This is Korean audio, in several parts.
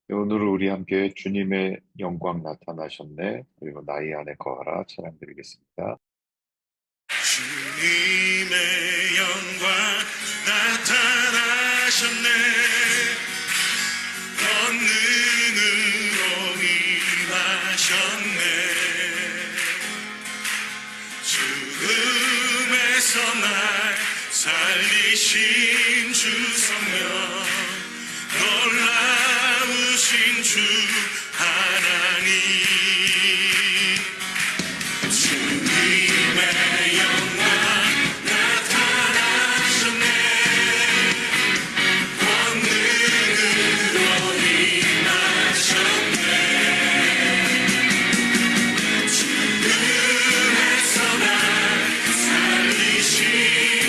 오늘 우리 함께 주님의 영광 나타나셨네. 그리고 나의 안에 거하라 찬양 드리겠습니다. 주님의 영광 나타나셨네. 권능으로 임하셨네. 죽음에서 날 살리신 주 성령, 놀라우신 주 하나님. 주님의 영광 나타나셨네. 권능으로 임하셨네. 죽음에서 날 살리신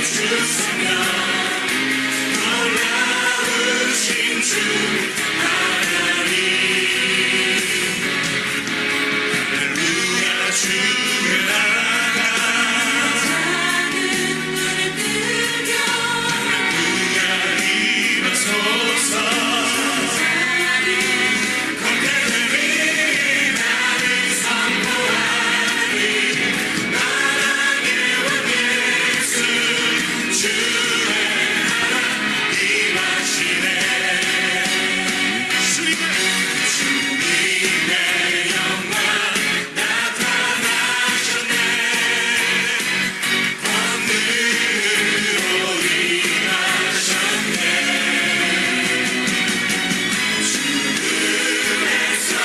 주 성령, 놀라우신 주 하나님. 할렐루야. 주의 나라가 할렐루야 임하소서. 권능이 나를 선포하리. 나라의 왕 예수 주의 나라 임하시네. 주님의 영광 나타나셨네. 권능으로 임하셨네. 죽음에서 날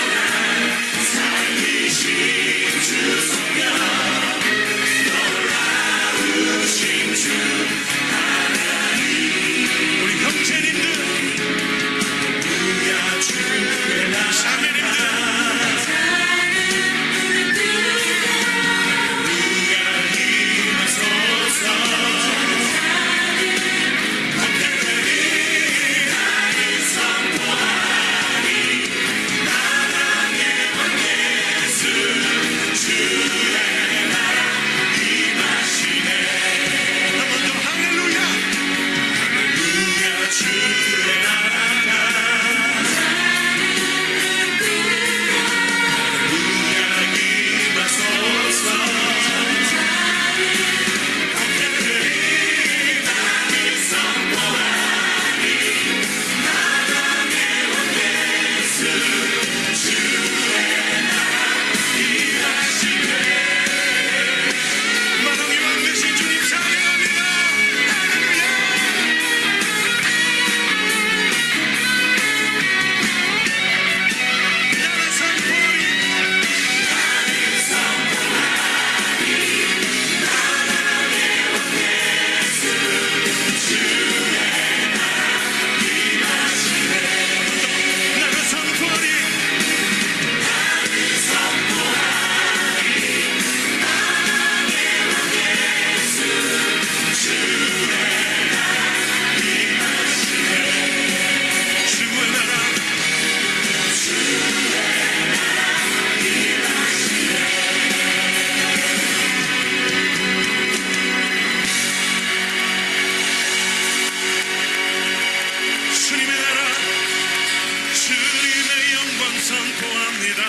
살리신 주 성령, 놀라우신 주 하나님. 우리 형제님들, 할렐루야. 주의 나라 자매님들, 할렐루야 임하소서. 권능이 나를 선포하리. 나라의 왕 예수 주의 나라 임하시네. 한 번 더 할렐루야. 할렐루야. 주의 나라가 할렐루야 임하소서. 권능이 나를 선포하리. 나라의 왕 예수 주의 나라 임하시네. 만왕의 왕 되신 주님 찬양합니다. 할렐루야. 나를 선포하리. 나를 선포하리. 나라의 왕 예수 주의 나라 임하시네. 나를 선포하리. 나를 선포하리. 나라의 왕 예수 주의 나라 임하시네. 주의 나라, 주의 나라 임하시네. 주님의 나라, 주님의 영광 선포합니다.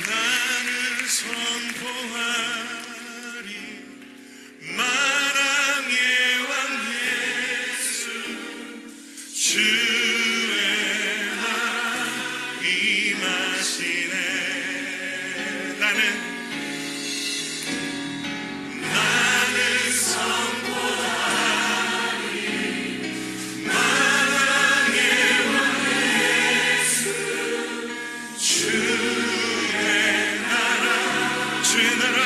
나는 선포하리. 만왕의 왕 예수 주의 나라 임하시네. 나는 선포하리. 만왕의 왕 예수 주의 나라, 주의 나라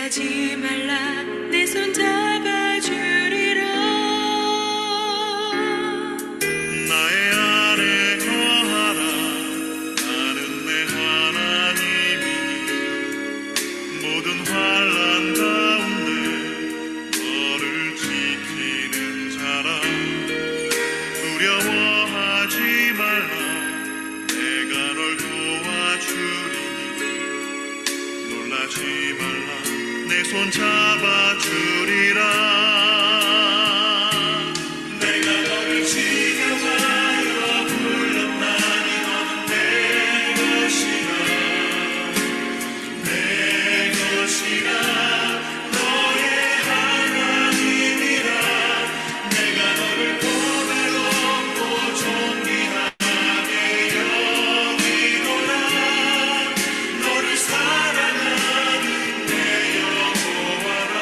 놀라지 말라 내 손 잡아주리라 나의 안에 거하라 나는 내 하나님이니 모든 환난 가운데 너를 지키는 자라 두려워하지 말라 내가 널 도와주리니 놀라지 말라 내 손 잡아주리라 내가 너를 지켜하여 불렀나니 너는 내 것이라 내 것이라 너의 하나님이라 내가 너를 보배롭고 존귀하게 여기노라 너를 사랑하는 내 여호와라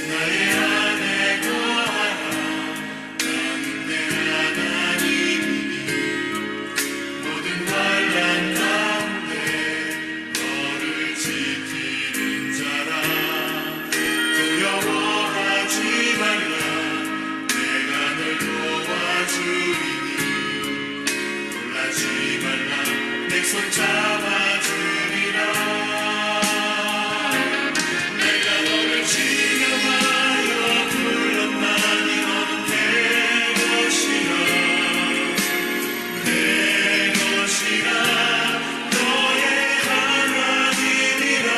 나의 안에 거하라 나는 내 하나님이니 모든 환난 가운데 너를 지키는 자라 두려워하지 말라 내가 널 도와주리니 놀라지 말라 내 손 잡아주리라 내가 너를 지켜하여 불렀나니 너는 내 것이라 내 것이라 너의 하나님이라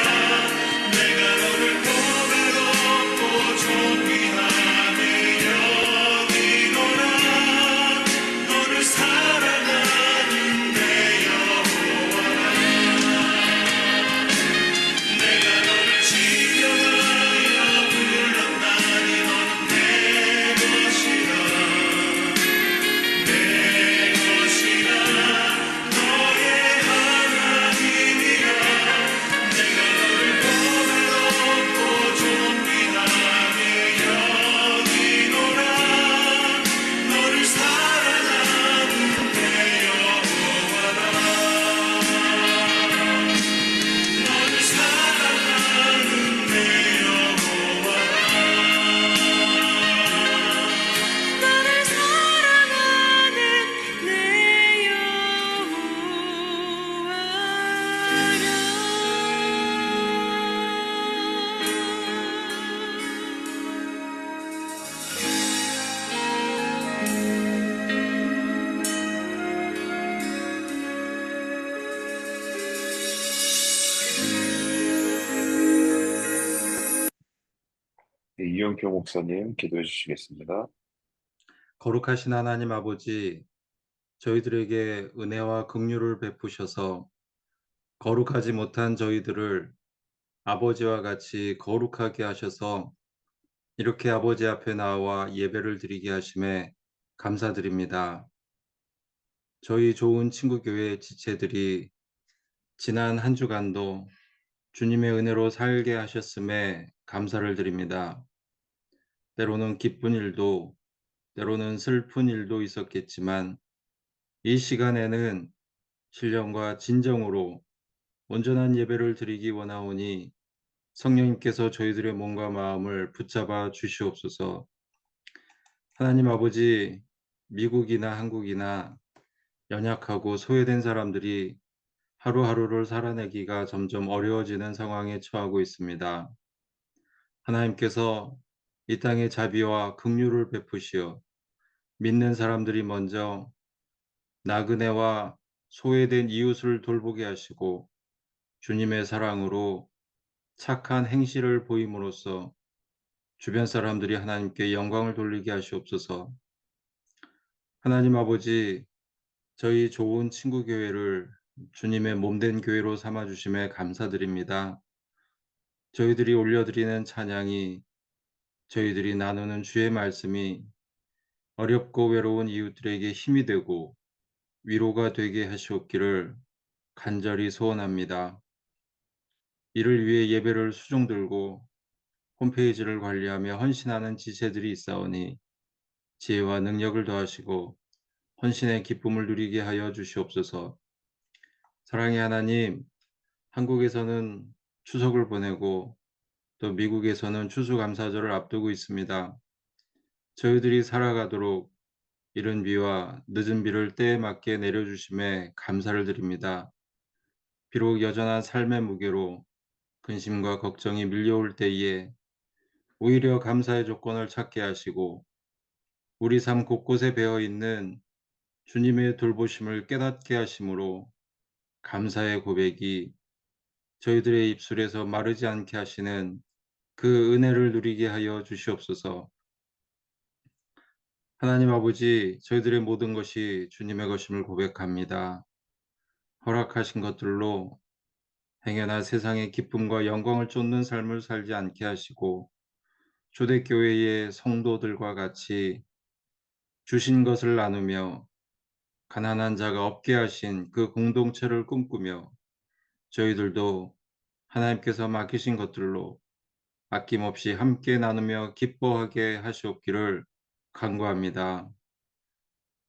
내가 너를 보배롭고 존귀하게 여기노라 너를 사랑하는 내 여호와라 내가 너를 지켜하여 불렀나니 너는 내 것이라 내 것이라 너의 하나님이라 내가 너를 보배롭고 존귀하게 여기노라 너를 사랑하는 내 여호와라 너를 사랑하는 내 여호와라 나를 사랑하는 내 네, 이영표 목사님 기도해 주시겠습니다. 거룩하신 하나님 아버지, 저희들에게 은혜와 긍휼을 베푸셔서 거룩하지 못한 저희들을 아버지와 같이 거룩하게 하셔서 이렇게 아버지 앞에 나와 예배를 드리게 하심에 감사드립니다. 저희 좋은 친구교회 지체들이 지난 한 주간도 주님의 은혜로 살게 하셨음에 감사를 드립니다. 때로는 기쁜 일도, 때로는 슬픈 일도 있었겠지만 이 시간에는 신령과 진정으로 온전한 예배를 드리기 원하오니 성령님께서 저희들의 몸과 마음을 붙잡아 주시옵소서. 하나님 아버지, 미국이나 한국이나 연약하고 소외된 사람들이 하루하루를 살아내기가 점점 어려워지는 상황에 처하고 있습니다. 하나님께서 이 땅의 자비와 긍휼을 베푸시어 믿는 사람들이 먼저 나그네와 소외된 이웃을 돌보게 하시고 주님의 사랑으로 착한 행실을 보임으로써 주변 사람들이 하나님께 영광을 돌리게 하시옵소서. 하나님 아버지, 저희 좋은 친구교회를 주님의 몸된 교회로 삼아주심에 감사드립니다. 저희들이 올려드리는 찬양이, 저희들이 나누는 주의 말씀이 어렵고 외로운 이웃들에게 힘이 되고 위로가 되게 하시옵기를 간절히 소원합니다. 이를 위해 예배를 수종 들고 홈페이지를 관리하며 헌신하는 지체들이 있사오니 지혜와 능력을 더하시고 헌신의 기쁨을 누리게 하여 주시옵소서. 사랑의 하나님, 한국에서는 추석을 보내고 또 미국에서는 추수감사절을 앞두고 있습니다. 저희들이 살아가도록 이른 비와 늦은 비를 때에 맞게 내려주심에 감사를 드립니다. 비록 여전한 삶의 무게로 근심과 걱정이 밀려올 때에 오히려 감사의 조건을 찾게 하시고 우리 삶 곳곳에 배어 있는 주님의 돌보심을 깨닫게 하심으로 감사의 고백이 저희들의 입술에서 마르지 않게 하시는 그 은혜를 누리게 하여 주시옵소서. 하나님 아버지, 저희들의 모든 것이 주님의 것임을 고백합니다. 허락하신 것들로 행여나 세상의 기쁨과 영광을 쫓는 삶을 살지 않게 하시고 초대교회의 성도들과 같이 주신 것을 나누며 가난한 자가 없게 하신 그 공동체를 꿈꾸며 저희들도 하나님께서 맡기신 것들로 아낌없이 함께 나누며 기뻐하게 하시옵기를 간구합니다.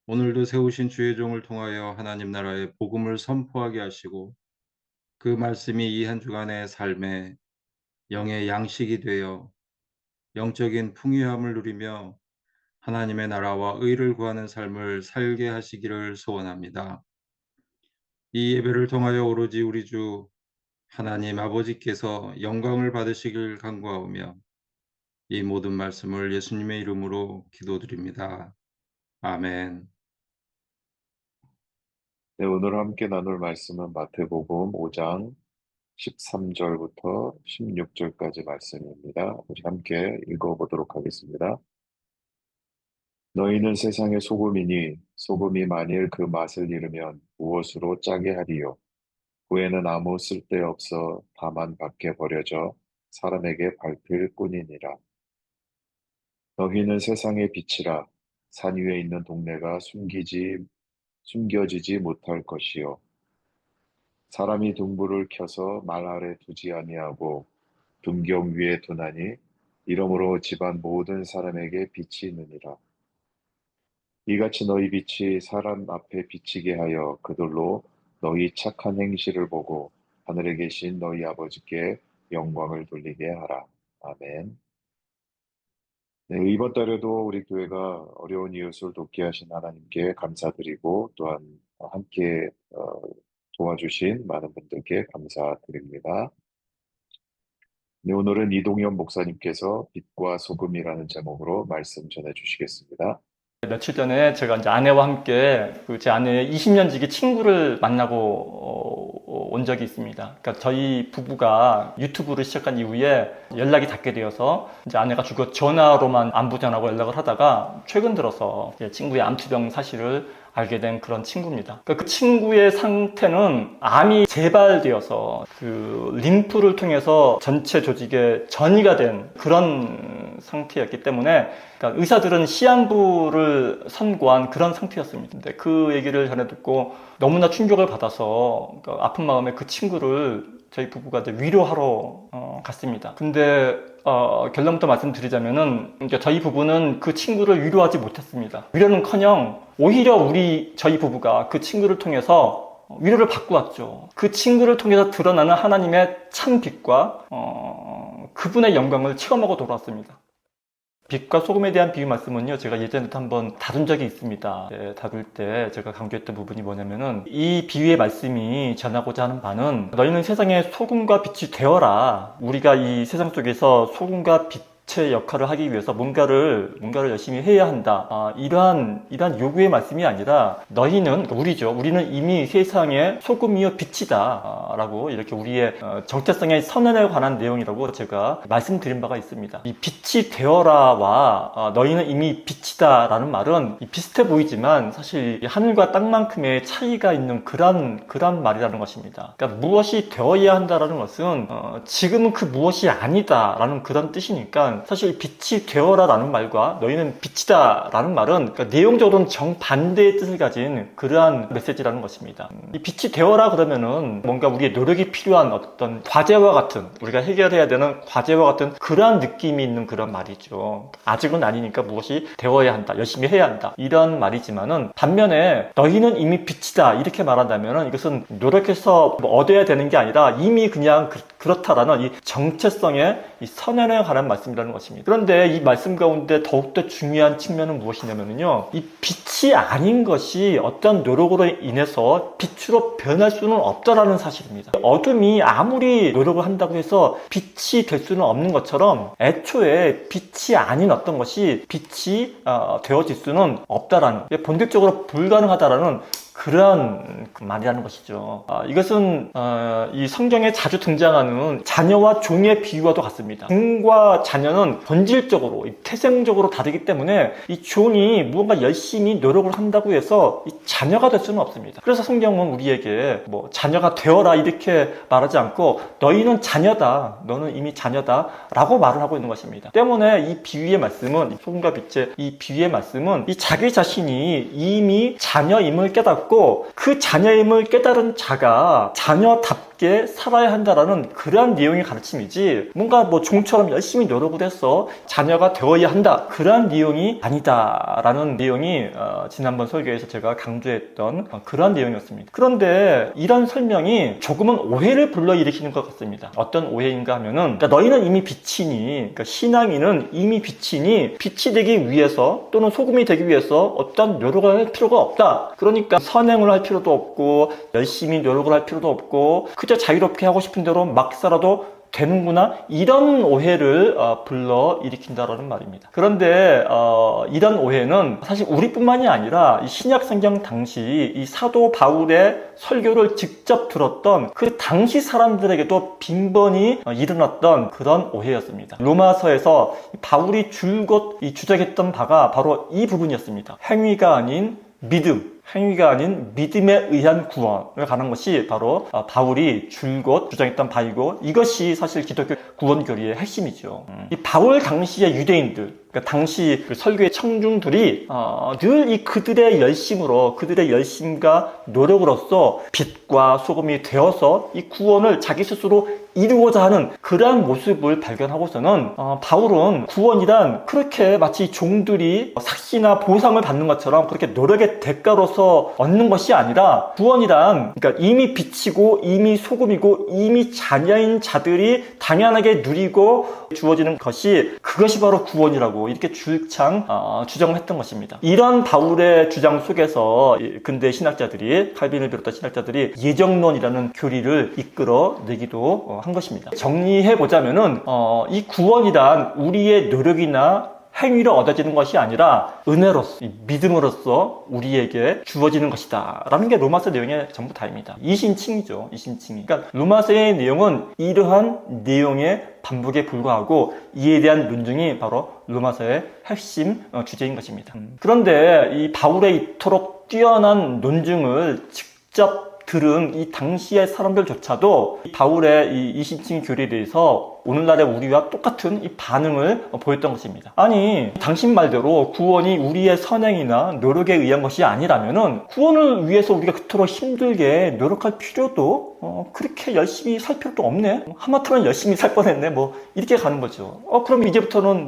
오늘도 세우신 주의 종을 통하여 하나님 나라의 복음을 선포하게 하시고 그 말씀이 이 한 주간의 삶에 영의 양식이 되어 영적인 풍요함을 누리며 하나님의 나라와 의를 구하는 삶을 살게 하시기를 소원합니다. 이 예배를 통하여 오로지 우리 주 하나님 아버지께서 영광을 받으시길 간구하오며 이 모든 말씀을 예수님의 이름으로 기도드립니다. 아멘. 네, 오늘 함께 나눌 말씀은 마태복음 5장 13절부터 16절까지 말씀입니다. 우리 함께 읽어보도록 하겠습니다. 너희는 세상의 소금이니 소금이 만일 그 맛을 잃으면 무엇으로 짜게 하리요? 후에는 아무 쓸데없어 다만 밖에 버려져 사람에게 밟힐 뿐이니라. 너희는 세상의 빛이라. 산 위에 있는 동네가 숨겨지지 못할 것이요. 사람이 등불을 켜서 말 아래 두지 아니하고 등경 위에 두나니 이러므로 집안 모든 사람에게 빛이 있느니라. 이같이 너희 빛이 사람 앞에 비치게 하여 그들로 너희 착한 행실을 보고 하늘에 계신 너희 아버지께 영광을 돌리게 하라. 아멘. 네, 이번 달에도 우리 교회가 어려운 이웃을 돕게 하신 하나님께 감사드리고 또한 함께 도와주신 많은 분들께 감사드립니다. 네, 오늘은 이동현 목사님께서 빛과 소금이라는 제목으로 말씀 전해주시겠습니다. 며칠 전에 제가 이제 아내와 함께 제 아내의 20년 지기 친구를 만나고 온 적이 있습니다. 그러니까 저희 부부가 유튜브를 시작한 이후에 연락이 닿게 되어서 이제 아내가 주로 전화로만 안부 전하고 연락을 하다가 최근 들어서 친구의 암투병 사실을 알게 된 그런 친구입니다. 그러니까 그 친구의 상태는 암이 재발되어서 그 림프를 통해서 전체 조직에 전이가 된 그런 상태였기 때문에 그러니까 의사들은 시한부를 선고한 그런 상태였습니다. 근데 그 얘기를 전해 듣고 너무나 충격을 받아서 그러니까 아픈 마음에 그 친구를 저희 부부가 이제 위로하러 갔습니다. 근데 결론부터 말씀드리자면은 그러니까 저희 부부는 그 친구를 위로하지 못했습니다. 위로는커녕 오히려 저희 부부가 그 친구를 통해서 위로를 받고 왔죠. 그 친구를 통해서 드러나는 하나님의 참 빛과 그분의 영광을 체험하고 돌아왔습니다. 빛과 소금에 대한 비유 말씀은요, 제가 예전에도 한번 다룬 적이 있습니다. 다룰 때 제가 강조했던 부분이 뭐냐면은 이 비유의 말씀이 전하고자 하는 바는 너희는 세상의 소금과 빛이 되어라. 우리가 이 세상 속에서 소금과 빛의 역할을 하기 위해서 뭔가를 열심히 해야 한다. 이러한 요구의 말씀이 아니라 너희는, 우리는 이미 세상의 소금이요 빛이다. 라고 이렇게 우리의 정체성의 선언에 관한 내용이라고 제가 말씀드린 바가 있습니다. 이 빛이 되어라와 너희는 이미 빛이다 라는 말은 비슷해 보이지만 사실 하늘과 땅만큼의 차이가 있는 그런 말이라는 것입니다. 그러니까 무엇이 되어야 한다라는 것은 지금은 그 무엇이 아니다 라는 그런 뜻이니까 사실 빛이 되어라 라는 말과 너희는 빛이다 라는 말은 그러니까 내용적으로는 정반대의 뜻을 가진 그러한 메시지라는 것입니다. 이 빛이 되어라 그러면은 뭔가 우리의 노력이 필요한 어떤 과제와 같은, 우리가 해결해야 되는 과제와 같은 그러한 느낌이 있는 그런 말이죠. 아직은 아니니까 무엇이 되어야 한다, 열심히 해야 한다 이런 말이지만은 반면에 너희는 이미 빛이다 이렇게 말한다면은 이것은 노력해서 얻어야 되는 게 아니라 이미 그냥 그렇다라는 이 정체성의 이 선언에 관한 말씀이라는 것입니다. 그런데 이 말씀 가운데 더욱더 중요한 측면은 무엇이냐면요, 이 빛이 아닌 것이 어떤 노력으로 인해서 빛으로 변할 수는 없다라는 사실입니다. 어둠이 아무리 노력을 한다고 해서 빛이 될 수는 없는 것처럼 애초에 빛이 아닌 어떤 것이 빛이 되어질 수는 없다라는, 본격적으로 불가능하다라는 그러한 말이라는 것이죠. 이것은 이 성경에 자주 등장하는 자녀와 종의 비유와도 같습니다. 종과 자녀는 본질적으로, 태생적으로 다르기 때문에 이 종이 무언가 열심히 노력을 한다고 해서 이 자녀가 될 수는 없습니다. 그래서 성경은 우리에게 뭐 자녀가 되어라 이렇게 말하지 않고 너희는 자녀다, 너는 이미 자녀다 라고 말을 하고 있는 것입니다. 때문에 이 비유의 말씀은, 소금과 빛의 이 비유의 말씀은 이 자기 자신이 이미 자녀임을 깨닫고 그 자녀임을 깨달은 자가 자녀답게 살아야 한다라는 그러한 내용의 가르침이지, 뭔가 뭐 종처럼 열심히 노력을 해서 자녀가 되어야 한다 그러한 내용이 아니다라는 내용이 지난번 설교에서 제가 강조했던 그러한 내용이었습니다. 그런데 이런 설명이 조금은 오해를 불러일으키는 것 같습니다. 어떤 오해인가 하면은, 그러니까 너희는 이미 빛이니, 그러니까 신앙인은 이미 빛이니 빛이 되기 위해서 또는 소금이 되기 위해서 어떤 노력을 할 필요가 없다. 그러니까 선행을 할 필요도 없고 열심히 노력을 할 필요도 없고 그저 자유롭게 하고 싶은 대로 막 살아도 되는구나, 이런 오해를 불러일으킨다라는 말입니다. 그런데 이런 오해는 사실 우리뿐만이 아니라 이 신약 성경 당시 이 사도 바울의 설교를 직접 들었던 그 당시 사람들에게도 빈번히 일어났던 그런 오해였습니다. 로마서에서 바울이 줄곧 주장했던 바가 바로 이 부분이었습니다. 행위가 아닌 믿음, 행위가 아닌 믿음에 의한 구원을 가는 것이 바로 바울이 줄곧 주장했던 바이고, 이것이 사실 기독교 구원교리의 핵심이죠. 이 바울 당시의 유대인들, 그러니까 당시 그 설교의 청중들이 늘 이 그들의 열심으로, 그들의 열심과 노력으로서 빛과 소금이 되어서 이 구원을 자기 스스로 이루고자 하는 그러한 모습을 발견하고서는 바울은 구원이란 그렇게 마치 종들이 삭시나 보상을 받는 것처럼 그렇게 노력의 대가로서 얻는 것이 아니라, 구원이란 그러니까 이미 빛이고 이미 소금이고 이미 자녀인 자들이 당연하게 누리고 주어지는 것이, 그것이 바로 구원이라고 이렇게 줄창 주장을 했던 것입니다. 이런 바울의 주장 속에서 근대 신학자들이, 칼빈을 비롯한 신학자들이 예정론이라는 교리를 이끌어내기도 한 것입니다. 정리해보자면은 이 구원이란 우리의 노력이나 행위로 얻어지는 것이 아니라 은혜로서, 믿음으로써 우리에게 주어지는 것이다 라는 게 로마서 내용의 전부 다입니다. 이신칭이죠. 이신칭. 그러니까 로마서의 내용은 이러한 내용의 반복에 불과하고 이에 대한 논증이 바로 로마서의 핵심 주제인 것입니다. 그런데 이 바울의 이토록 뛰어난 논증을 직접 들은 이 당시의 사람들조차도 바울의 이 이신칭 교리에 대해서 오늘날의 우리와 똑같은 이 반응을 보였던 것입니다. 아니, 당신 말대로 구원이 우리의 선행이나 노력에 의한 것이 아니라면은 구원을 위해서 우리가 그토록 힘들게 노력할 필요도 그렇게 열심히 살 필요도 없네. 하마터면 열심히 살 뻔했네. 뭐 이렇게 가는 거죠. 그럼 이제부터는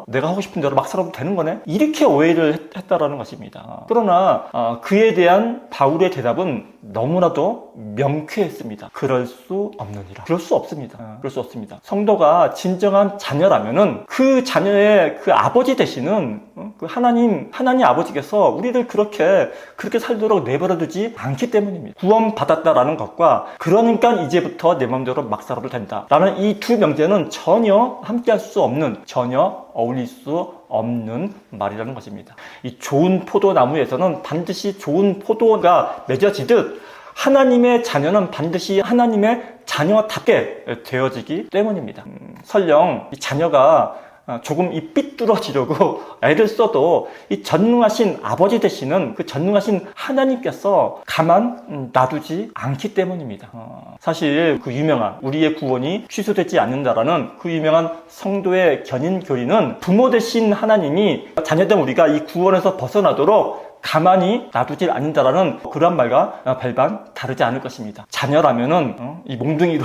내가 하고 싶은 대로 막 살아도 되는 거네. 이렇게 오해를 했다라는 것입니다. 그러나 그에 대한 바울의 대답은 너무나도 명쾌했습니다. 그럴 수 없느니라. 그럴 수 없습니다. 그럴 수 없습니다. 성도가 진정한 자녀라면은 그 자녀의 그 아버지 되시는 그 하나님 아버지께서 우리를 그렇게 살도록 내버려두지 않기 때문입니다. 구원받았다라는 것과 그러니까 이제부터 내 마음대로 막 살아도 된다라는 이 두 명제는 전혀 함께할 수 없는, 전혀 어울릴 수 없는 말이라는 것입니다. 이 좋은 포도나무에서는 반드시 좋은 포도가 맺어지듯 하나님의 자녀는 반드시 하나님의 자녀답게 되어지기 때문입니다. 설령 이 자녀가 조금 이 삐뚤어지려고 애를 써도 이 전능하신 아버지 되시는 그 전능하신 하나님께서 가만 놔두지 않기 때문입니다. 사실 그 유명한 우리의 구원이 취소되지 않는다라는 그 유명한 성도의 견인 교리는 부모 되신 하나님이 자녀된 우리가 이 구원에서 벗어나도록 가만히 놔두질 않는다라는 그런 말과 별반 다르지 않을 것입니다. 자녀라면은 이 몽둥이로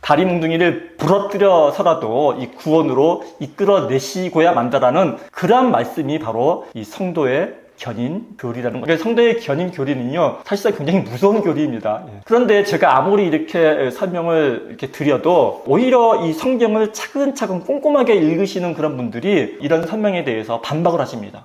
다리 몽둥이를 부러뜨려서라도 이 구원으로 이끌어내시고야 만다라는 그런 말씀이 바로 이 성도의 견인 교리라는 거예요. 성도의 견인 교리는요, 사실상 굉장히 무서운 교리입니다. 그런데 제가 아무리 이렇게 설명을 이렇게 드려도 오히려 이 성경을 차근차근 꼼꼼하게 읽으시는 그런 분들이 이런 설명에 대해서 반박을 하십니다.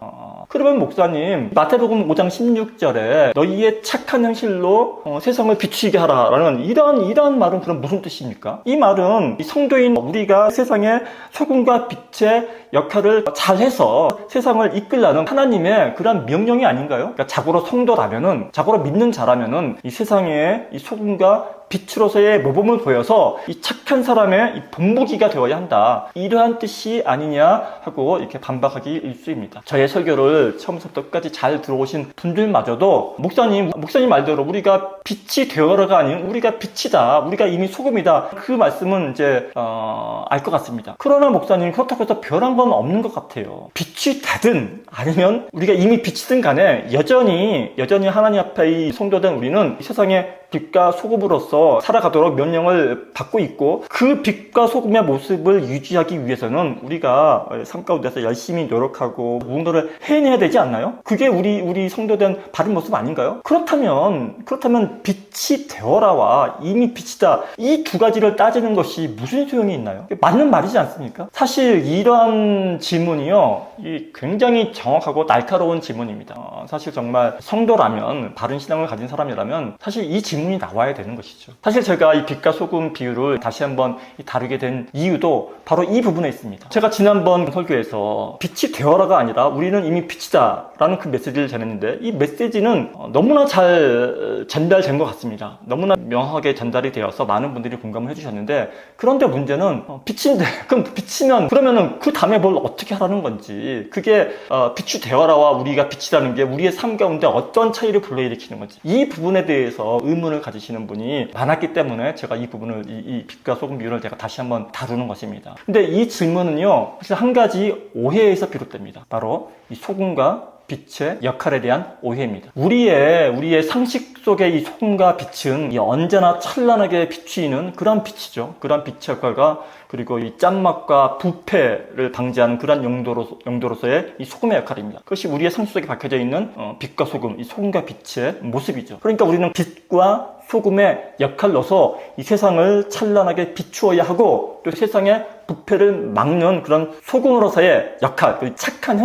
그러면 목사님, 마태복음 5장 16절에 너희의 착한 행실로 세상을 비추게 하라라는 이런 말은 그럼 무슨 뜻입니까? 이 말은 성도인 우리가 세상의 소금과 빛의 역할을 잘해서 세상을 이끌라는 하나님의 그런 명령이 아닌가요? 그러니까 자고로 성도라면은, 자고로 믿는 자라면은 이 세상에 이 소금과 빛으로서의 모범을 보여서 이 착한 사람의 이 본보기가 되어야 한다. 이러한 뜻이 아니냐 하고 이렇게 반박하기 일쑤입니다. 저의 설교를 처음부터 끝까지 잘 들어오신 분들마저도 목사님 말대로 우리가 빛이 되어라가 아닌 우리가 빛이다. 우리가 이미 소금이다. 그 말씀은 이제 알 것 같습니다. 그러나 목사님, 그렇다고 해서 변한 건 없는 것 같아요. 빛이 되든 아니면 우리가 이미 빛이든 간에 여전히 하나님 앞에 이 성도된 우리는 이 세상에 빛과 소금으로서 살아가도록 명령을 받고 있고, 그 빛과 소금의 모습을 유지하기 위해서는 우리가 삶 가운데서 열심히 노력하고 무언가를 해내야 되지 않나요? 그게 우리 성도된 바른 모습 아닌가요? 그렇다면 빛이 되어라와 이미 빛이다, 이 두 가지를 따지는 것이 무슨 소용이 있나요? 맞는 말이지 않습니까? 사실 이러한 질문이요, 굉장히 정확하고 날카로운 질문입니다. 사실 정말 성도라면, 바른 신앙을 가진 사람이라면 사실 이 질문이 나와야 되는 것이죠. 사실 제가 이 빛과 소금 비유를 다시 한번 다루게 된 이유도 바로 이 부분에 있습니다. 제가 지난번 설교에서 빛이 되어라가 아니라 우리는 이미 빛이다 라는 그 메시지를 전했는데, 이 메시지는 너무나 잘 전달된 것 같습니다. 너무나 명확하게 전달이 되어서 많은 분들이 공감을 해주셨는데, 그런데 문제는 빛인데, 그럼 빛이면 그러면은 그 다음에 뭘 어떻게 하라는 건지, 그게 빛이 되어라와 우리가 빛이라는 게 우리의 삶 가운데 어떤 차이를 불러일으키는 건지, 이 부분에 대해서 의문을 가지시는 분이 많았기 때문에 제가 이 부분을, 이 빛과 소금 비유를 제가 다시 한번 다루는 것입니다. 근데 이 질문은요, 사실 한 가지 오해에서 비롯됩니다. 바로 이 소금과 빛의 역할에 대한 오해입니다. 우리의 상식 속의 이 소금과 빛은 이 언제나 찬란하게 비추이는 그런 빛이죠. 그런 빛의 역할과, 그리고 이 짠맛과 부패를 방지하는 그런 용도로서의 이 소금의 역할입니다. 그것이 우리의 상식 속에 박혀져 있는 빛과 소금, 이 소금과 빛의 모습이죠. 그러니까 우리는 빛과 소금의 역할로서 이 세상을 찬란하게 비추어야 하고, 또 세상의 부패를 막는 그런 소금으로서의 역할, 그 착한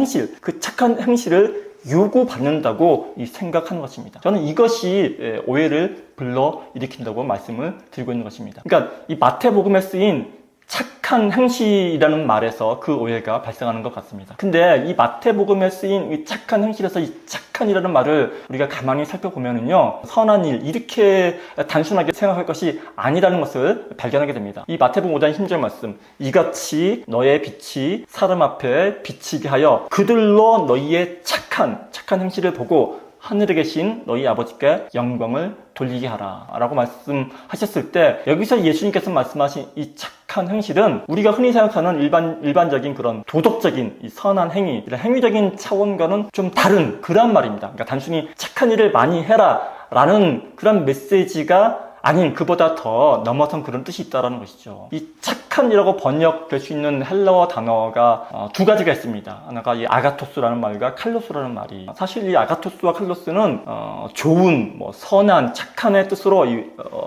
행실을 요구받는다고 생각하는 것입니다. 저는 이것이 오해를 불러일으킨다고 말씀을 드리고 있는 것입니다. 그러니까 이 마태복음에 쓰인 착한 행실이라는 말에서 그 오해가 발생하는 것 같습니다. 근데 이 마태복음에 쓰인 이 착한 행실에서 이 착한이라는 말을 우리가 가만히 살펴보면은요, 선한 일, 이렇게 단순하게 생각할 것이 아니라는 것을 발견하게 됩니다. 이 마태복음 5장 10절 말씀, 이같이 너의 빛이 사람 앞에 비치게 하여 그들로 너희의 착한 행실을 보고 하늘에 계신 너희 아버지께 영광을 돌리게 하라 라고 말씀하셨을 때, 여기서 예수님께서 말씀하신 이 착한 행실은 우리가 흔히 생각하는 일반적인 그런 도덕적인 이 선한 행위, 이런 행위적인 차원과는 좀 다른 그런 말입니다. 그러니까 단순히 착한 일을 많이 해라 라는 그런 메시지가 아닌, 그보다 더 넘어선 그런 뜻이 있다는 것이죠. 이 착한이라고 번역될 수 있는 헬라어 단어가 두 가지가 있습니다. 하나가 이 아가토스라는 말과 칼로스라는 말이, 사실 이 아가토스와 칼로스는 좋은, 선한, 착한의 뜻으로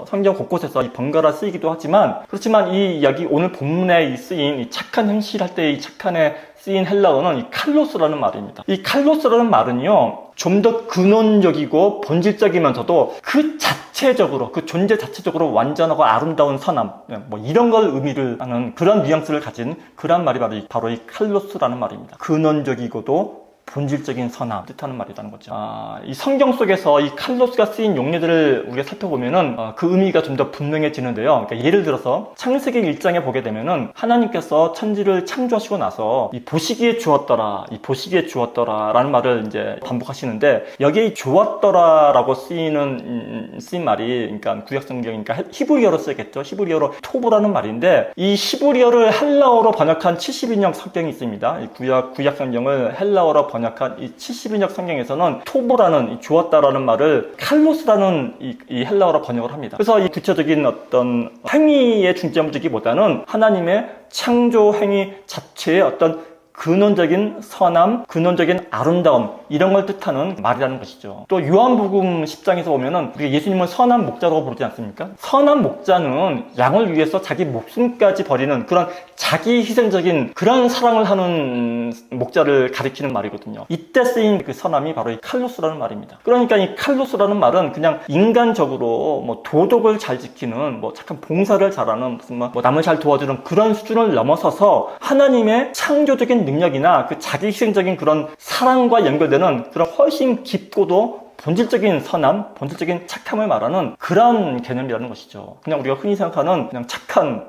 성경 곳곳에서 번갈아 쓰이기도 하지만, 그렇지만 이 여기 오늘 본문에 쓰인 이 착한 행실할 때 이 착한의 쓰인 헬라어는 이 칼로스라는 말입니다. 이 칼로스라는 말은요, 좀 더 근원적이고 본질적이면서도 그 자체적으로, 그 존재 자체적으로 완전하고 아름다운 선함, 뭐 이런 걸 의미를 하는 그런 뉘앙스를 가진 그런 말이 바로 이 칼로스라는 말입니다. 근원적이고도 본질적인 선함 뜻하는 말이라는 거죠. 이 성경 속에서 이 칼로스가 쓰인 용례들을 우리가 살펴보면은 그 의미가 좀 더 분명해지는데요. 그러니까 예를 들어서 창세기 1장에 보게 되면은 하나님께서 천지를 창조하시고 나서 이 보시기에 주었더라, 이 보시기에 주었더라라는 말을 이제 반복하시는데, 여기에 이 주었더라라고 쓰인 말이, 그러니까 구약 성경이니까 히브리어로 쓰겠죠. 히브리어로 토브라는 말인데, 이 히브리어를 헬라어로 번역한 70인역 성경이 있습니다. 이 구약 성경을 헬라어로 번역한 이 70인역 성경에서는 토보라는, 이 주었다라는 말을 칼로스라는 이 헬라어로 번역을 합니다. 그래서 이 구체적인 어떤 행위에 중점을 두기보다는 하나님의 창조 행위 자체의 어떤 근원적인 선함, 근원적인 아름다움, 이런 걸 뜻하는 말이라는 것이죠. 또 요한복음 10장에서 보면은 우리가 예수님을 선한 목자라고 부르지 않습니까? 선한 목자는 양을 위해서 자기 목숨까지 버리는 그런 자기 희생적인 그런 사랑을 하는 목자를 가리키는 말이거든요. 이때 쓰인 그 선함이 바로 이 칼로스라는 말입니다. 그러니까 이 칼로스라는 말은 그냥 인간적으로 뭐 도덕을 잘 지키는, 뭐 착한 봉사를 잘하는, 무슨 뭐 남을 잘 도와주는 그런 수준을 넘어서서 하나님의 창조적인 능력이나 그 자기 희생적인 그런 사랑과 연결되는 그런 훨씬 깊고도 본질적인 선함, 본질적인 착함을 말하는 그런 개념이라는 것이죠. 그냥 우리가 흔히 생각하는 그냥 착한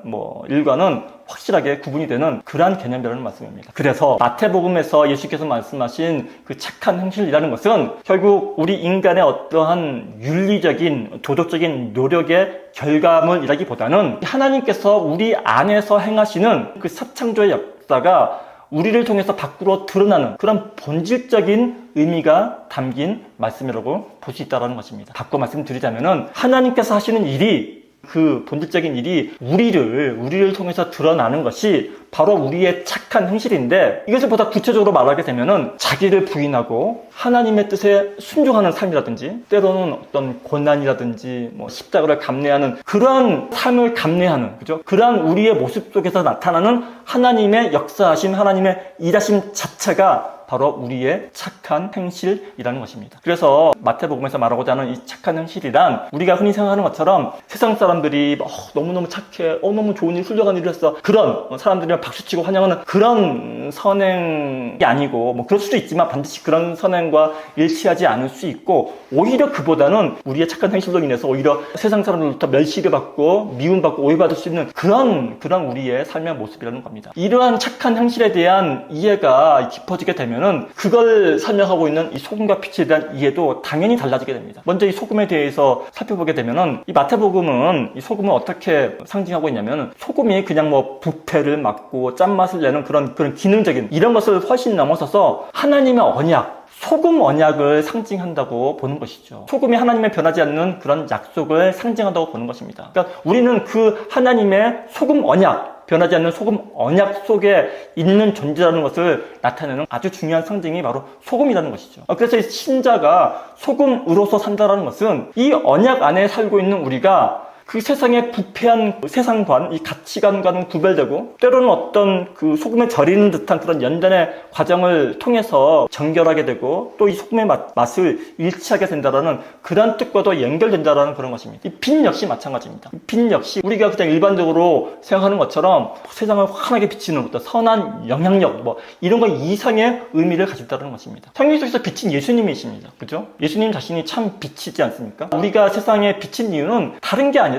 일과는 확실하게 구분이 되는 그러한 개념이라는 말씀입니다. 그래서 마태복음에서 예수께서 말씀하신 그 착한 행실이라는 것은 결국 우리 인간의 어떠한 윤리적인, 도덕적인 노력의 결과물이라기보다는 하나님께서 우리 안에서 행하시는 그 사창조의 역사가 우리를 통해서 밖으로 드러나는 그런 본질적인 의미가 담긴 말씀이라고 볼 수 있다는 것입니다. 바꿔 말씀드리자면은 하나님께서 하시는 일이, 그 본질적인 일이 우리를 통해서 드러나는 것이 바로 우리의 착한 행실인데, 이것을 보다 구체적으로 말하게 되면은 자기를 부인하고 하나님의 뜻에 순종하는 삶이라든지, 때로는 어떤 고난이라든지 십자가를 감내하는 그러한 삶을 감내하는, 그죠? 그러한 우리의 모습 속에서 나타나는 하나님의 역사하심, 하나님의 일하심 자체가 바로 우리의 착한 행실이라는 것입니다. 그래서 마태복음에서 말하고자 하는 이 착한 행실이란, 우리가 흔히 생각하는 것처럼 세상 사람들이 너무너무 착해, 너무 좋은 일, 훌륭한 일을 했어, 그런 사람들이랑 박수치고 환영하는 그런 선행이 아니고, 그럴 수도 있지만 반드시 그런 선행과 일치하지 않을 수 있고, 오히려 그보다는 우리의 착한 행실로 인해서 오히려 세상 사람들로부터 멸시를 받고 미움받고 오해받을 수 있는 그런 우리의 삶의 모습이라는 겁니다. 이러한 착한 행실에 대한 이해가 깊어지게 되면은 그걸 설명하고 있는 이 소금과 빛에 대한 이해도 당연히 달라지게 됩니다. 먼저 이 소금에 대해서 살펴보게 되면은, 이 마태복음은 이 소금을 어떻게 상징하고 있냐면, 소금이 그냥 부패를 막고 짠맛을 내는 그런 기능적인 이런 것을 훨씬 넘어서서 하나님의 언약, 소금 언약을 상징한다고 보는 것이죠. 소금이 하나님의 변하지 않는 그런 약속을 상징한다고 보는 것입니다. 그러니까 우리는 그 하나님의 소금 언약, 변하지 않는 소금 언약 속에 있는 존재라는 것을 나타내는 아주 중요한 상징이 바로 소금이라는 것이죠. 그래서 이 신자가 소금으로서 산다는 것은 이 언약 안에 살고 있는 우리가 그 세상의 부패한 세상관, 이 가치관과는 구별되고, 때로는 어떤 그 소금에 절이는 듯한 그런 연단의 과정을 통해서 정결하게 되고, 또 이 소금의 맛을 일치하게 된다라는 그런 뜻과도 연결된다라는 그런 것입니다. 이 빛 역시 마찬가지입니다. 빛 역시 우리가 그냥 일반적으로 생각하는 것처럼 세상을 환하게 비치는 어떤 선한 영향력, 이런 거 이상의 의미를 가진다는 것입니다. 성경 속에서 빛은 예수님이십니다. 그죠? 예수님 자신이 참 빛이지 않습니까? 우리가 세상에 비친 이유는 다른 게 아니라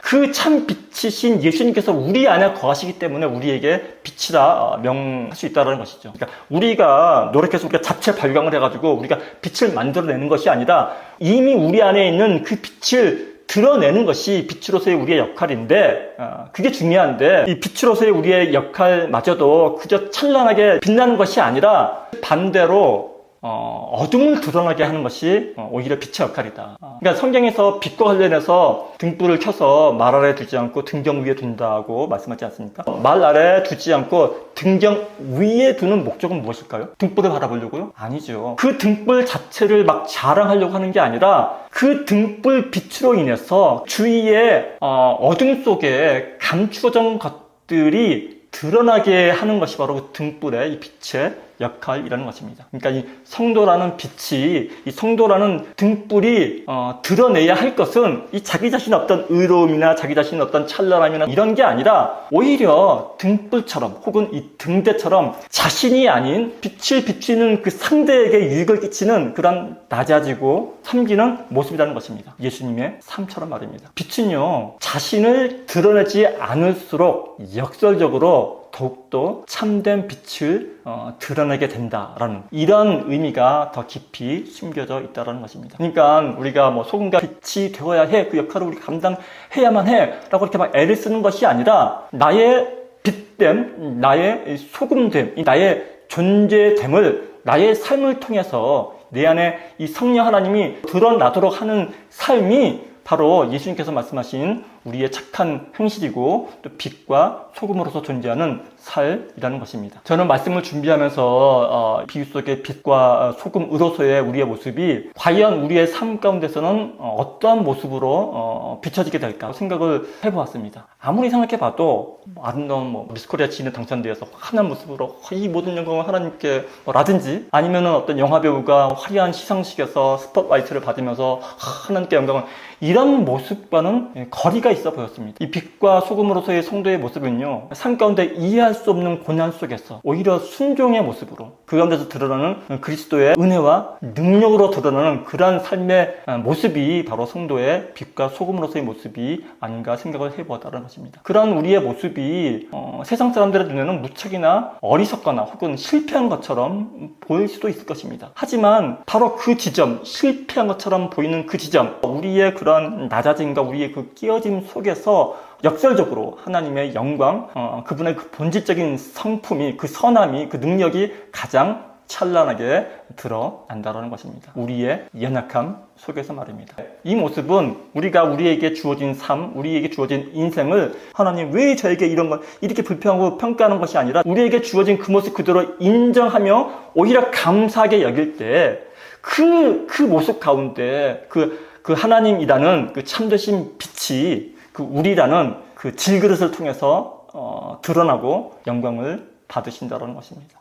그 참 빛이신 예수님께서 우리 안에 거하시기 때문에 우리에게 빛이라 명할 수 있다는 것이죠. 그러니까 우리가 노력해서 우리가 자체 발광을 해가지고 우리가 빛을 만들어내는 것이 아니라 이미 우리 안에 있는 그 빛을 드러내는 것이 빛으로서의 우리의 역할인데, 그게 중요한데, 이 빛으로서의 우리의 역할마저도 그저 찬란하게 빛나는 것이 아니라 반대로 어둠을 드러나게 하는 것이 오히려 빛의 역할이다. 그러니까 성경에서 빛과 관련해서 등불을 켜서 말 아래 두지 않고 등경 위에 둔다고 말씀하지 않습니까? 말 아래 두지 않고 등경 위에 두는 목적은 무엇일까요? 등불을 바라보려고요? 아니죠. 그 등불 자체를 막 자랑하려고 하는 게 아니라 그 등불 빛으로 인해서 주위의 어둠 속에 감추어진 것들이 드러나게 하는 것이 바로 그 등불의 이 빛의 역할이라는 것입니다. 그러니까 이 성도라는 빛이, 이 성도라는 등불이 드러내야 할 것은 이 자기 자신의 어떤 의로움이나 자기 자신의 어떤 찬란함이나 이런 게 아니라 오히려 등불처럼 혹은 이 등대처럼 자신이 아닌 빛을 비추는 그 상대에게 유익을 끼치는 그런 낮아지고 섬기는 모습이라는 것입니다. 예수님의 삶처럼 말입니다. 빛은요, 자신을 드러내지 않을수록 역설적으로 더욱더 참된 빛을 드러내게 된다라는 이런 의미가 더 깊이 숨겨져 있다는 것입니다. 그러니까 우리가 뭐 소금과 빛이 되어야 해, 그 역할을 우리가 감당해야만 해라고 이렇게 막 애를 쓰는 것이 아니라 나의 빛됨, 나의 소금됨, 나의 존재됨을 나의 삶을 통해서 내 안에 이 성령 하나님이 드러나도록 하는 삶이 바로 예수님께서 말씀하신 우리의 착한 행실이고 또 빛과 소금으로서 존재하는 삶이라는 것입니다. 저는 말씀을 준비하면서 비유 속의 빛과 소금으로서의 우리의 모습이 과연 우리의 삶 가운데서는 어떠한 모습으로 비춰지게 될까 생각을 해보았습니다. 아무리 생각해봐도 아름다운 미스코리아 지인에 당첨되어서 환한 모습으로 이 모든 영광을 하나님께 라든지 아니면은 어떤 영화배우가 화려한 시상식에서 스포트라이트를 받으면서 하나님께 영광을 이런 모습과는 거리가 있어 보였습니다. 이 빛과 소금으로서의 성도의 모습은요, 삶 가운데 이해할 수 없는 고난 속에서 오히려 순종의 모습으로 그 가운데서 드러나는 그리스도의 은혜와 능력으로 드러나는 그러한 삶의 모습이 바로 성도의 빛과 소금으로서의 모습이 아닌가 생각을 해보았다는 것입니다. 그런 우리의 모습이 세상 사람들의 눈에는 무척이나 어리석거나 혹은 실패한 것처럼 보일 수도 있을 것입니다. 하지만 바로 그 지점, 실패한 것처럼 보이는 그 지점, 우리의 그런 낮아짐과 우리의 그 끼어짐 속에서 역설적으로 하나님의 영광, 그분의 그 본질적인 성품이, 그 선함이, 그 능력이 가장 찬란하게 드러난다는 것입니다. 우리의 연약함 속에서 말입니다. 이 모습은 우리가 우리에게 주어진 삶, 우리에게 주어진 인생을 하나님 왜 저에게 이런 걸 이렇게 불평하고 평가하는 것이 아니라 우리에게 주어진 그 모습 그대로 인정하며 오히려 감사하게 여길 때 그 모습 가운데 그 하나님이라는 그 참되신 빛이 그 우리라는 그 질그릇을 통해서 드러나고 영광을 받으신다는 것입니다.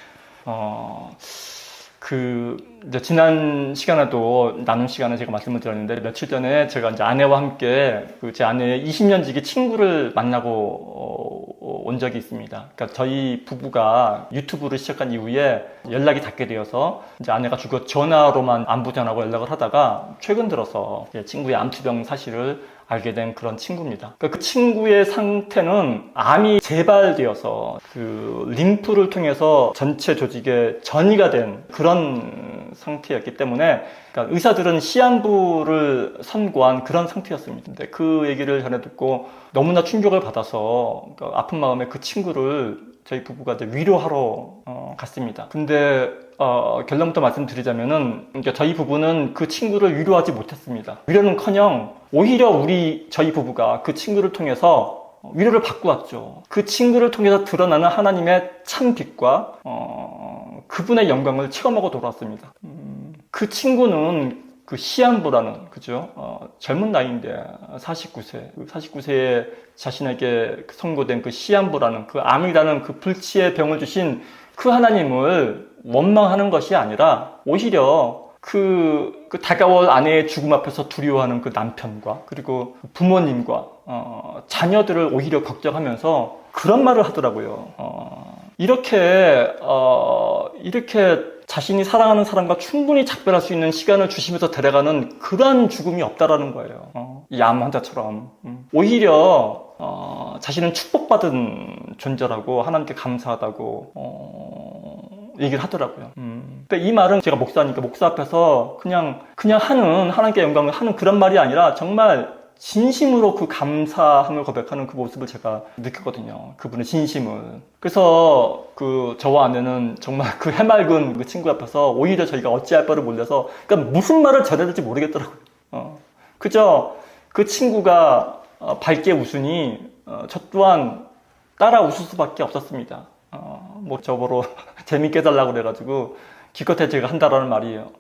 이제 지난 시간에도 나눈 시간에 제가 말씀을 드렸는데 며칠 전에 제가 이제 아내와 함께 제 아내의 20년 지기 친구를 만나고 온 적이 있습니다. 그러니까 저희 부부가 유튜브를 시작한 이후에 연락이 닿게 되어서 이제 아내가 주로 전화로만 안부 전하고 연락을 하다가 최근 들어서 친구의 암투병 사실을 알게 된 그런 친구입니다. 그 친구의 상태는 암이 재발되어서 그 림프를 통해서 전체 조직에 전이가 된 그런 상태였기 때문에 그러니까 의사들은 시한부를 선고한 그런 상태였습니다. 근데 그 얘기를 전해 듣고 너무나 충격을 받아서 그러니까 아픈 마음에 그 친구를 저희 부부가 이제 위로하러 갔습니다. 근데 결론부터 말씀드리자면은 그러니까 저희 부부는 그 친구를 위로하지 못했습니다. 위로는커녕 오히려 저희 부부가 그 친구를 통해서 위로를 받고 왔죠. 그 친구를 통해서 드러나는 하나님의 참 빛과 그분의 영광을 체험하고 돌아왔습니다. 그 친구는 그 시한부라는 젊은 나이인데 49세에 자신에게 선고된 그 시한부라는 그 암이라는 그 불치의 병을 주신 그 하나님을 원망하는 것이 아니라 오히려 그 다가올 아내의 죽음 앞에서 두려워하는 그 남편과 그리고 부모님과 자녀들을 오히려 걱정하면서 그런 말을 하더라고요. 이렇게 자신이 사랑하는 사람과 충분히 작별할 수 있는 시간을 주시면서 데려가는 그런 죽음이 없다라는 거예요. 이 암 환자처럼. 오히려 자신은 축복받은 존재라고 하나님께 감사하다고 얘기를 하더라고요. 근데 이 말은 제가 목사니까 목사 앞에서 그냥 하는 하나님께 영광을 하는 그런 말이 아니라 정말 진심으로 그 감사함을 고백하는 그 모습을 제가 느꼈거든요. 그분의 진심을. 그래서 저와 아내는 정말 그 해맑은 그 친구 앞에서 오히려 저희가 어찌할 바를 몰라서 그러니까 무슨 말을 전해야 될지 모르겠더라고요. 그저 그 친구가 밝게 웃으니 저 또한 따라 웃을 수밖에 없었습니다. 저보러 재밌게 해달라고 그래가지고 기껏해 제가 한다라는 말이에요.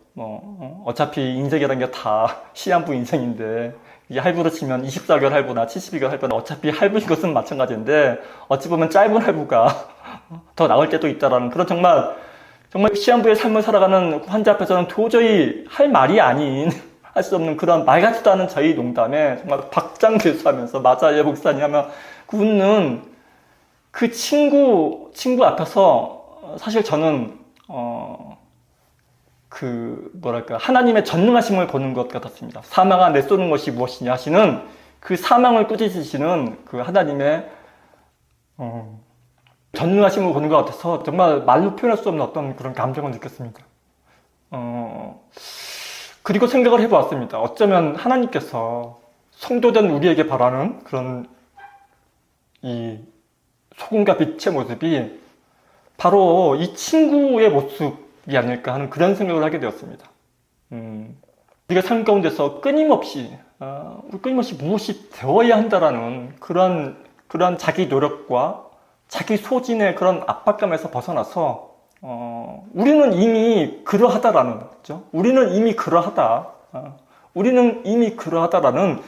어차피 인생이라는 게 다 시한부 인생인데, 이게 할부로 치면 24개월 할부나 72개월 할부나 어차피 할부인 것은 마찬가지인데, 어찌 보면 짧은 할부가 더 나을 때도 있다라는 그런 정말 시한부의 삶을 살아가는 환자 앞에서는 도저히 할 말이 아닌, 할 수 없는 그런 말 같지도 않은 저희 농담에 정말 박장대소하면서 맞아요 목사님 하면 웃는 그 친구 앞에서 사실 저는 하나님의 전능하심을 보는 것 같았습니다. 사망아 내쏘는 것이 무엇이냐 하시는 그 사망을 꾸짖으시는 그 하나님의 전능하심을 보는 것 같아서 정말 말로 표현할 수 없는 어떤 그런 감정을 느꼈습니다. 그리고 생각을 해보았습니다. 어쩌면 하나님께서 성도된 우리에게 바라는 그런 이 소금과 빛의 모습이 바로 이 친구의 모습이 아닐까 하는 그런 생각을 하게 되었습니다. 우리가 삶 가운데서 끊임없이 무엇이 되어야 한다라는 그런 자기 노력과 자기 소진의 그런 압박감에서 벗어나서 우리는 이미 그러하다라는 거죠. 우리는 이미 그러하다라는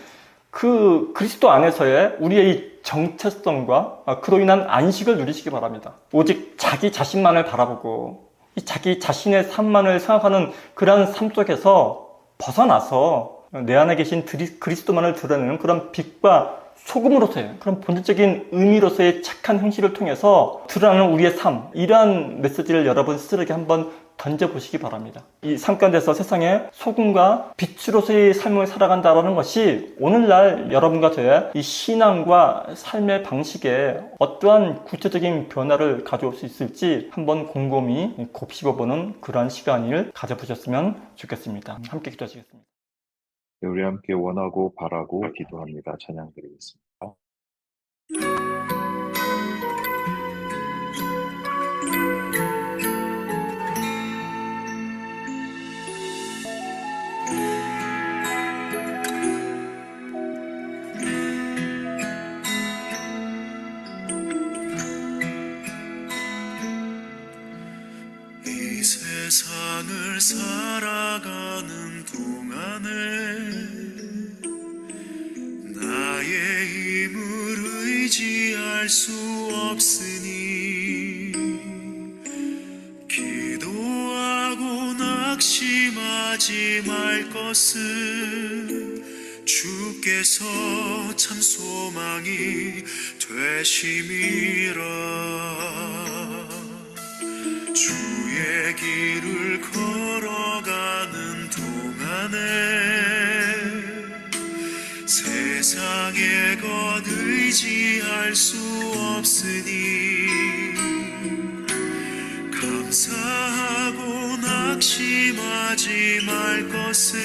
그 그리스도 안에서의 우리의 정체성과 그로 인한 안식을 누리시기 바랍니다. 오직 자기 자신만을 바라보고 이 자기 자신의 삶만을 생각하는 그러한 삶 속에서 벗어나서 내 안에 계신 그리스도만을 드러내는 그런 빛과 소금으로서의 그런 본질적인 의미로서의 착한 행실을 통해서 드러나는 우리의 삶, 이러한 메시지를 여러분 스스로에게 한번 던져보시기 바랍니다. 이 삶 가운데서 세상에 소금과 빛으로서의 삶을 살아간다는 것이 오늘날 여러분과 저의 이 신앙과 삶의 방식에 어떠한 구체적인 변화를 가져올 수 있을지 한번 곰곰이 곱씹어보는 그러한 시간을 가져보셨으면 좋겠습니다. 함께 기도하시겠습니다. 우리 함께 원하고 바라고 기도합니다. 찬양 드리겠습니다. 이 세상을 살아가는 동안에 나의 힘을 의지할 수 없으니 기도하고 낙심하지 말 것은 주께서 참 소망이 되심이라. 주의 길을 걸어가는 동안에 세상의 것 의지할 수 없으니 감사하고 낙심하지 말 것은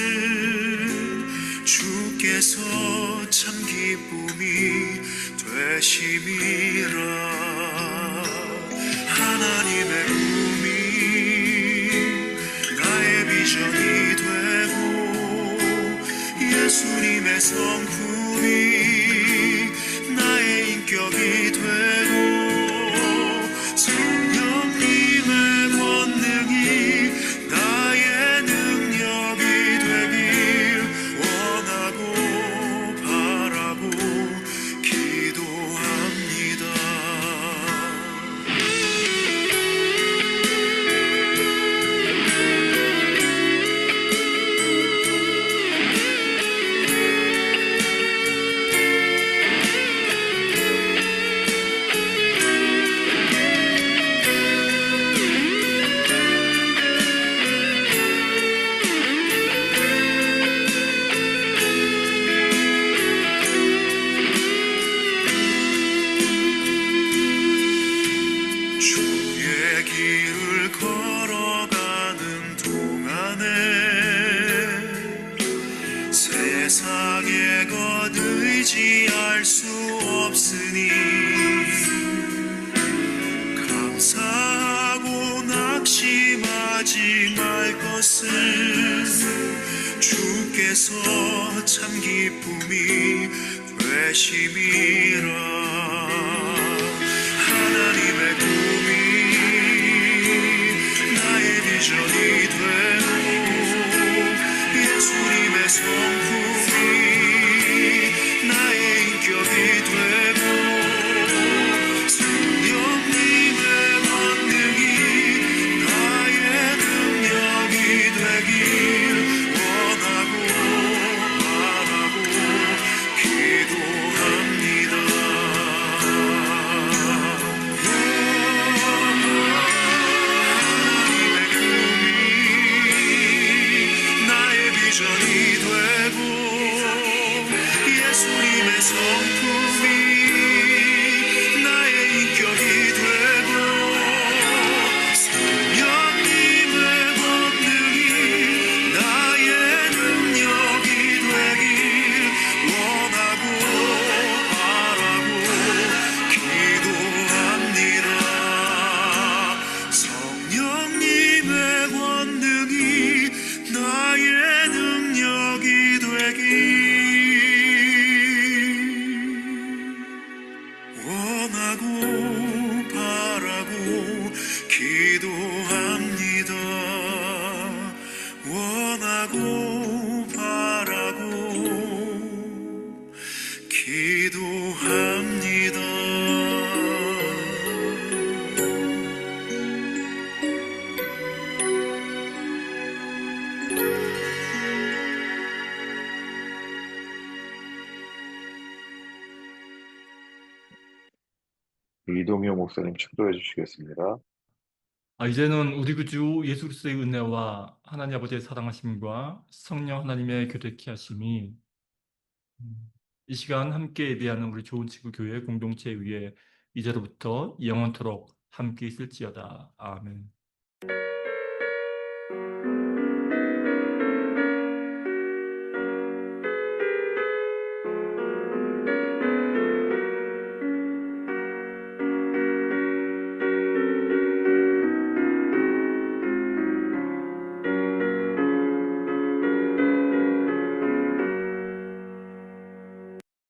주께서 참 기쁨이 되심이라. 하나님의 꿈이 나의 비전이 되고 예수님의 성품이 나의 인격이 되고 성령님의 권능이 나의 능력이 되길 원하고 바라고 기도합니다. 주의 길을 걸어가는 동안에 세상의 것 의지할 수 없으니 감사하고 낙심하지 말 것은 주께서 참 기쁨이 되심이라. 하나님의 꿈이 나의 비전이 우리 이동영 목사님 축도해 주시겠습니다. 이제는 우리 구주 예수 그리스도의 은혜와 하나님 아버지의 사랑하심과 성령 하나님의 교대케 하심이 이 시간 함께 예배하는 우리 좋은 친구 교회 공동체 위에 이제로부터 영원토록 함께 있을지어다. 아멘.